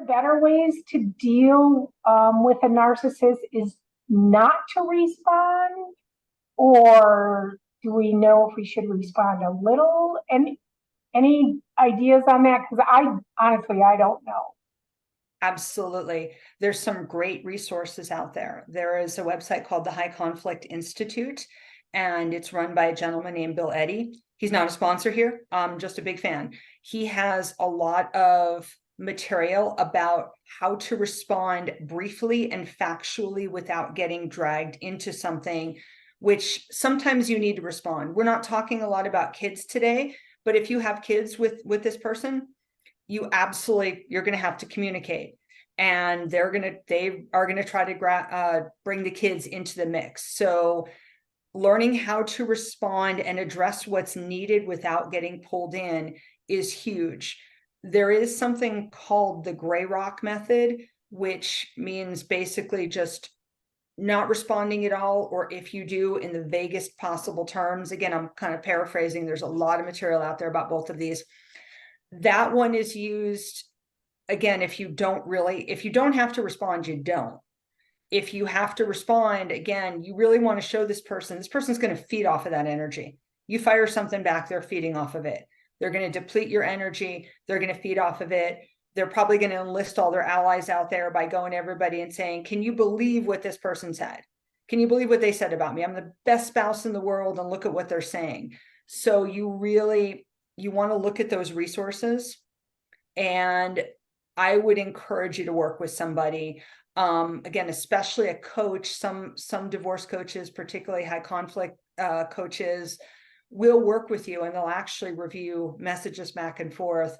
better ways to deal with a narcissist is not to respond, or do we know if we should respond a little? And any ideas on that? Because I honestly, I don't know. Absolutely. There's some great resources out there. There is a website called the High Conflict Institute, and it's run by a gentleman named Bill Eddy. He's not a sponsor here. I'm just a big fan. He has a lot of material about how to respond briefly and factually without getting dragged into something, which sometimes you need to respond. We're not talking a lot about kids today, but if you have kids with this person, you're going to have to communicate, and they are going to try to bring the kids into the mix. So learning how to respond and address what's needed without getting pulled in is huge. There is something called the gray rock method, which means basically just not responding at all, or if you do, in the vaguest possible terms. Again, I'm kind of paraphrasing. There's a lot of material out there about both of these. That one is used, again, if you don't have to respond, you don't. If you have to respond, again, you really want to show this person's going to feed off of that energy. You fire something back, they're feeding off of it. They're going to deplete your energy. They're going to feed off of it. They're probably going to enlist all their allies out there by going to everybody and saying, can you believe what this person said? Can you believe what they said about me? I'm the best spouse in the world, and look at what they're saying. So you want to look at those resources, and I would encourage you to work with somebody. Again, especially a coach. Some divorce coaches, particularly high conflict coaches, will work with you, and they'll actually review messages back and forth.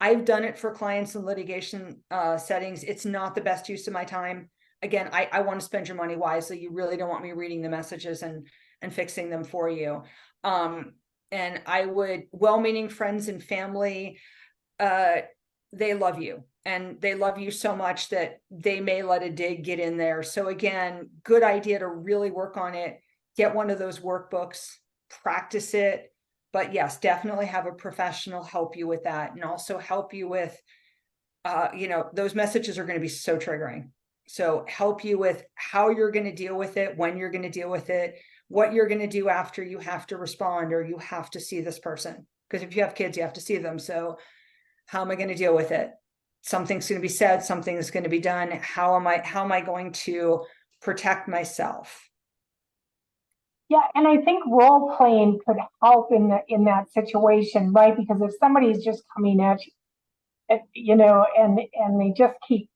I've done it for clients in litigation settings. It's not the best use of my time. Again, I want to spend your money wisely. You really don't want me reading the messages and fixing them for you. And I would, well-meaning friends and family, they love you, and they love you so much that they may let a dig get in there. So again, good idea to really work on it. Get one of those workbooks, practice it. But yes, definitely have a professional help you with that, and also help you with, those messages are going to be so triggering. So help you with how you're going to deal with it, when you're going to deal with it, what you're going to do after you have to respond or you have to see this person. Because if you have kids, you have to see them. So how am I going to deal with it? Something's going to be said, something is going to be done. How am I going to protect myself? Yeah, and I think role playing could help in that situation, right? Because if somebody's just coming at you, and they just keep,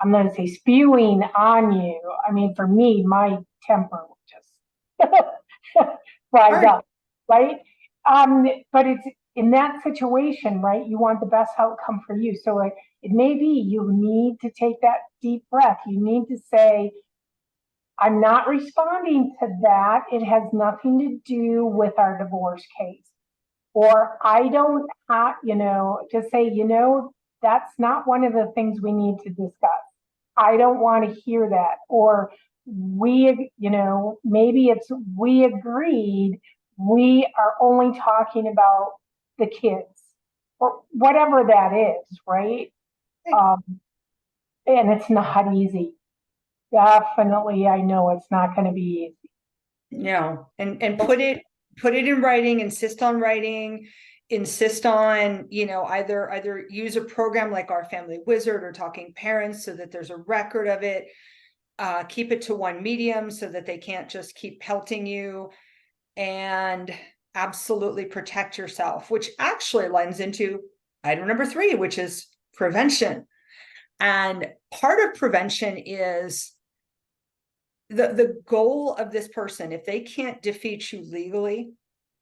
I'm going to say, spewing on you. I mean, for me, my temper would just rise up, right? But it's in that situation, right? You want the best outcome for you. So it may be you need to take that deep breath. You need to say, I'm not responding to that. It has nothing to do with our divorce case. Or I don't have, just say, that's not one of the things we need to discuss. I don't want to hear that. Or maybe it's we agreed we are only talking about the kids, or whatever that is, right? And it's not easy. Definitely, I know it's not going to be easy. No, and put it in writing. Insist on writing. Insist on, either use a program like Our Family Wizard or Talking Parents so that there's a record of it. Keep it to one medium so that they can't just keep pelting you, and absolutely protect yourself, which actually lends into item number 3, which is prevention. And part of prevention is the goal of this person. If they can't defeat you legally,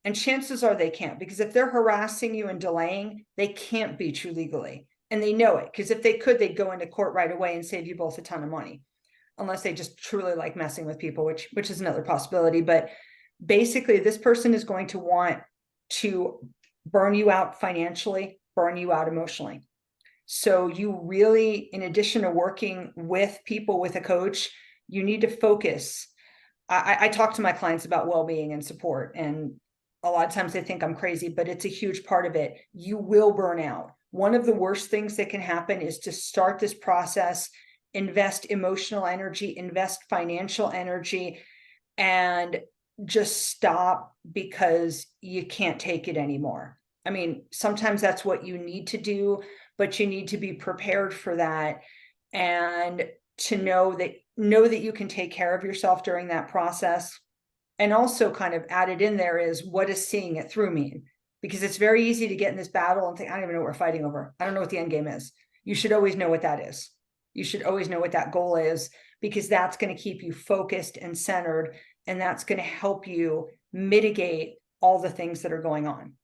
and chances are they can't, because if they're harassing you and delaying, they can't beat you legally. And they know it, because if they could, they'd go into court right away and save you both a ton of money, unless they just truly like messing with people, which is another possibility. But basically, this person is going to want to burn you out financially, burn you out emotionally. So you really, in addition to working with people with a coach, you need to focus. I talk to my clients about well-being and support, and a lot of times they think I'm crazy, but it's a huge part of it. You will burn out. One of the worst things that can happen is to start this process, invest emotional energy, invest financial energy, and just stop because you can't take it anymore. I mean, sometimes that's what you need to do, but you need to be prepared for that, and to know that you can take care of yourself during that process. And also kind of added in there is, what does seeing it through mean? Because it's very easy to get in this battle and think, I don't even know what we're fighting over. I don't know what the end game is. You should always know what that is. You should always know what that goal is, because that's going to keep you focused and centered, and that's going to help you mitigate all the things that are going on.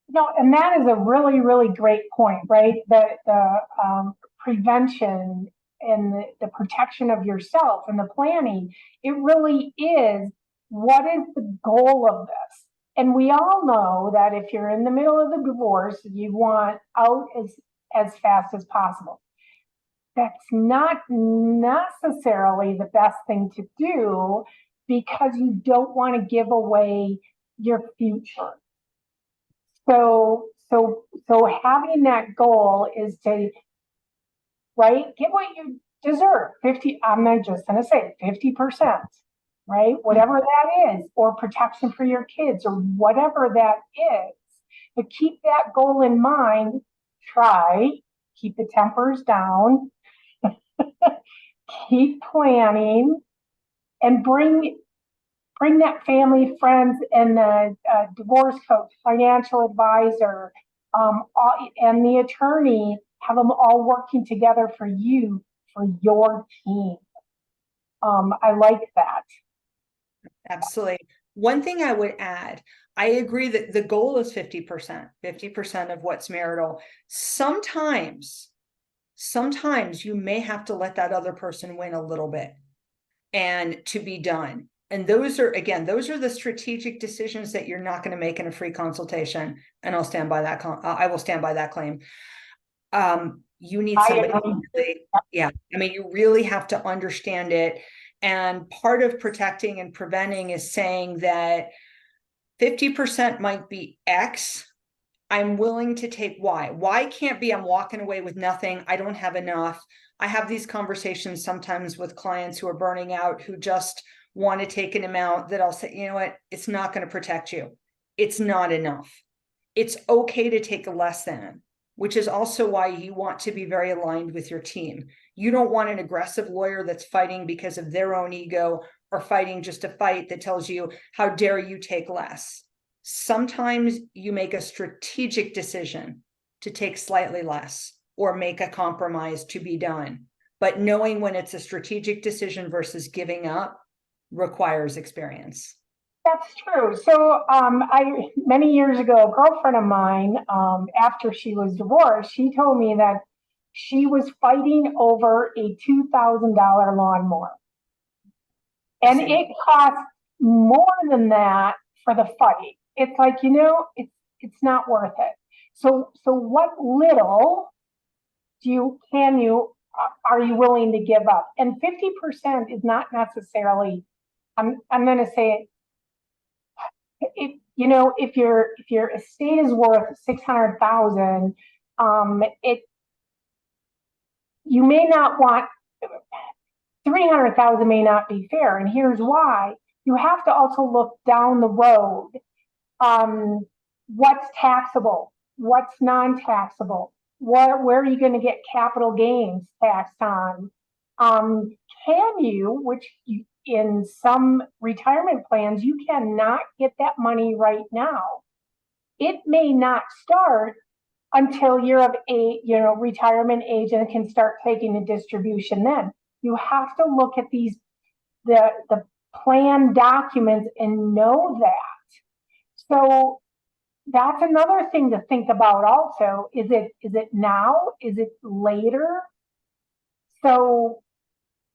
No, and that is a really, really great point, right? The prevention and the protection of yourself and the planning, it really is, what is the goal of this? And we all know that if you're in the middle of the divorce, you want out as fast as possible. That's not necessarily the best thing to do, because you don't want to give away your future. So having that goal is to, right, get what you deserve. 50, I'm not just going to say 50%, right? Whatever that is, or protection for your kids, or whatever that is. But keep that goal in mind. Keep the tempers down, keep planning, and bring that family, friends, and the divorce coach, financial advisor, and the attorney. Have them all working together for you, for your team. I like that. Absolutely. One thing I would add, I agree that the goal is 50%, 50% of what's marital. Sometimes you may have to let that other person win a little bit and to be done. And those are the strategic decisions that you're not going to make in a free consultation. And I'll stand by that. I will stand by that claim. You need somebody who really, I mean, you really have to understand it. And part of protecting and preventing is saying that 50% might be X. I'm willing to take Y. Y can't be I'm walking away with nothing. I don't have enough. I have these conversations sometimes with clients who are burning out, who just want to take an amount that I'll say, you know what, it's not going to protect you. It's not enough. It's okay to take a less than, which is also why you want to be very aligned with your team. You don't want an aggressive lawyer that's fighting because of their own ego, or fighting just a fight that tells you, how dare you take less. Sometimes you make a strategic decision to take slightly less, or make a compromise to be done. But knowing when it's a strategic decision versus giving up requires experience. That's true. So many years ago, a girlfriend of mine, after she was divorced, she told me that she was fighting over a $2,000 lawnmower. And it cost more than that for the fight. It's like, it's not worth it. So what little are you willing to give up? And 50% is not necessarily, I'm going to say it, if your estate is worth 600,000, you may not want 300,000, may not be fair. And here's why. You have to also look down the road. What's taxable? What's non-taxable? Where are you going to get capital gains taxed on? Can you, which in some retirement plans, you cannot get that money right now. It may not start until you're of retirement age and can start taking a distribution then. You have to look at the plan documents and know that. So that's another thing to think about also. Is it now? Is it later? So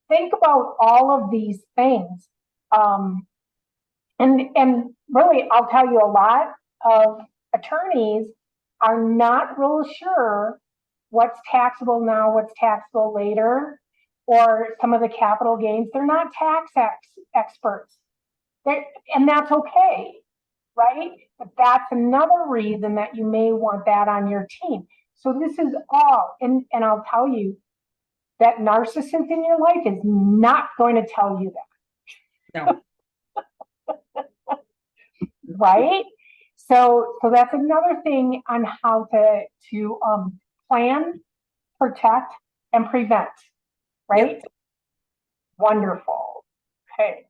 think about all of these things. And really, I'll tell you, a lot of attorneys are not real sure what's taxable now, what's taxable later, or some of the capital gains. They're not tax experts. And that's okay, right? But that's another reason that you may want that on your team. So this is all, and I'll tell you that narcissist in your life is not going to tell you that. No. Right? So that's another thing on how to plan, protect, and prevent. Right? Yep. Wonderful. Okay.